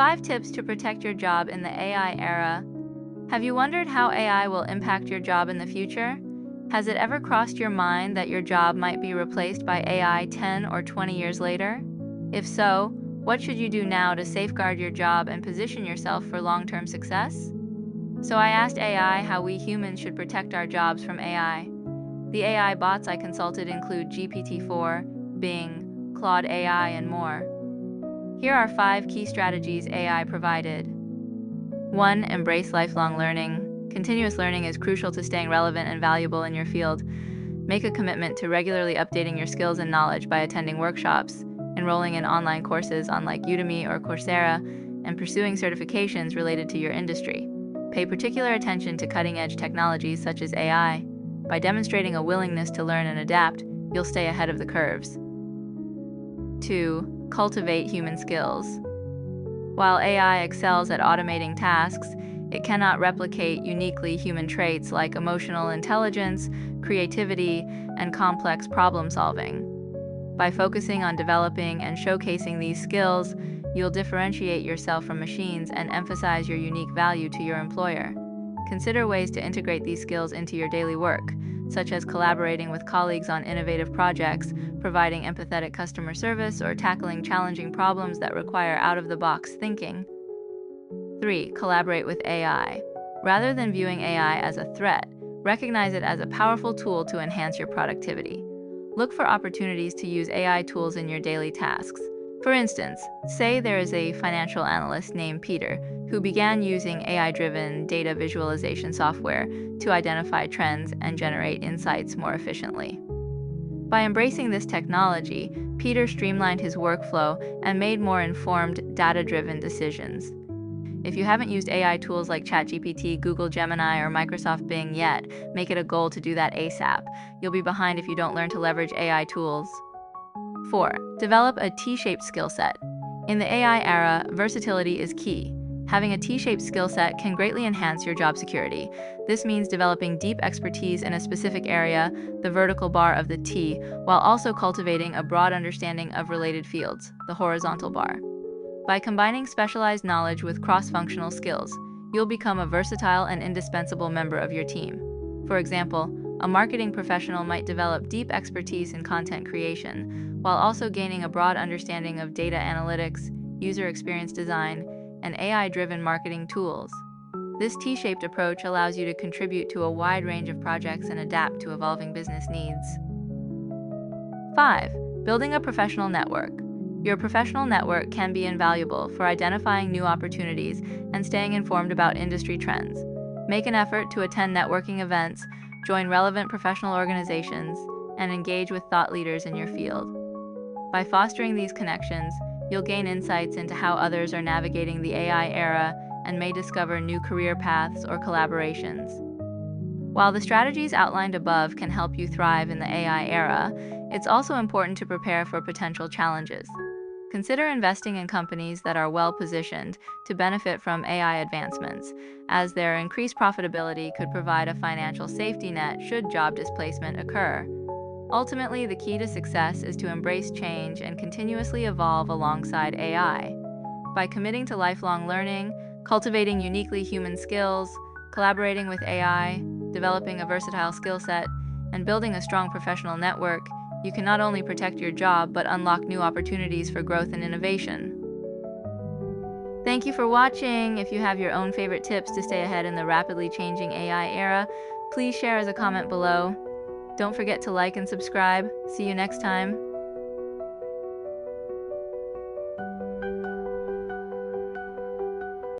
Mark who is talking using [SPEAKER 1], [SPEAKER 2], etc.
[SPEAKER 1] 5 tips to protect your job in the AI era. Have you wondered how AI will impact your job in the future? Has it ever crossed your mind that your job might be replaced by AI 10 or 20 years later? If so, what should you do now to safeguard your job and position yourself for long-term success? So I asked AI how we humans should protect our jobs from AI. The AI bots I consulted include GPT-4, Bing, Claude AI, and more. Here are 5 key strategies AI provided. 1. Embrace lifelong learning. Continuous learning is crucial to staying relevant and valuable in your field. Make a commitment to regularly updating your skills and knowledge by attending workshops, enrolling in online courses on like Udemy or Coursera, and pursuing certifications related to your industry. Pay particular attention to cutting-edge technologies such as AI. By demonstrating a willingness to learn and adapt, you'll stay ahead of the curves. 2. Cultivate human skills. While AI excels at automating tasks, it cannot replicate uniquely human traits like emotional intelligence, creativity, and complex problem solving. By focusing on developing and showcasing these skills, you'll differentiate yourself from machines and emphasize your unique value to your employer. Consider ways to integrate these skills into your daily work, such as collaborating with colleagues on innovative projects, providing empathetic customer service, or tackling challenging problems that require out-of-the-box thinking. 3. Collaborate with AI. Rather than viewing AI as a threat, recognize it as a powerful tool to enhance your productivity. Look for opportunities to use AI tools in your daily tasks. For instance, say there is a financial analyst named Peter who began using AI-driven data visualization software to identify trends and generate insights more efficiently. By embracing this technology, Peter streamlined his workflow and made more informed, data-driven decisions. If you haven't used AI tools like ChatGPT, Google Gemini, or Microsoft Bing yet, make it a goal to do that ASAP. You'll be behind if you don't learn to leverage AI tools. 4. Develop a T-shaped skill set. In the AI era, versatility is key. Having a T-shaped skill set can greatly enhance your job security. This means developing deep expertise in a specific area, the vertical bar of the T, while also cultivating a broad understanding of related fields, the horizontal bar. By combining specialized knowledge with cross-functional skills, you'll become a versatile and indispensable member of your team. For example, a marketing professional might develop deep expertise in content creation, while also gaining a broad understanding of data analytics, user experience design, and AI-driven marketing tools. This T-shaped approach allows you to contribute to a wide range of projects and adapt to evolving business needs. 5. Building a professional network. Your professional network can be invaluable for identifying new opportunities and staying informed about industry trends. Make an effort to attend networking events, join relevant professional organizations, and engage with thought leaders in your field. By fostering these connections, you'll gain insights into how others are navigating the AI era and may discover new career paths or collaborations. While the strategies outlined above can help you thrive in the AI era, it's also important to prepare for potential challenges. Consider investing in companies that are well-positioned to benefit from AI advancements, as their increased profitability could provide a financial safety net should job displacement occur. Ultimately, the key to success is to embrace change and continuously evolve alongside AI. By committing to lifelong learning, cultivating uniquely human skills, collaborating with AI, developing a versatile skill set, and building a strong professional network, you can not only protect your job but unlock new opportunities for growth and innovation. Thank you for watching. If you have your own favorite tips to stay ahead in the rapidly changing AI era, please share as a comment below. Don't forget to like and subscribe. See you next time.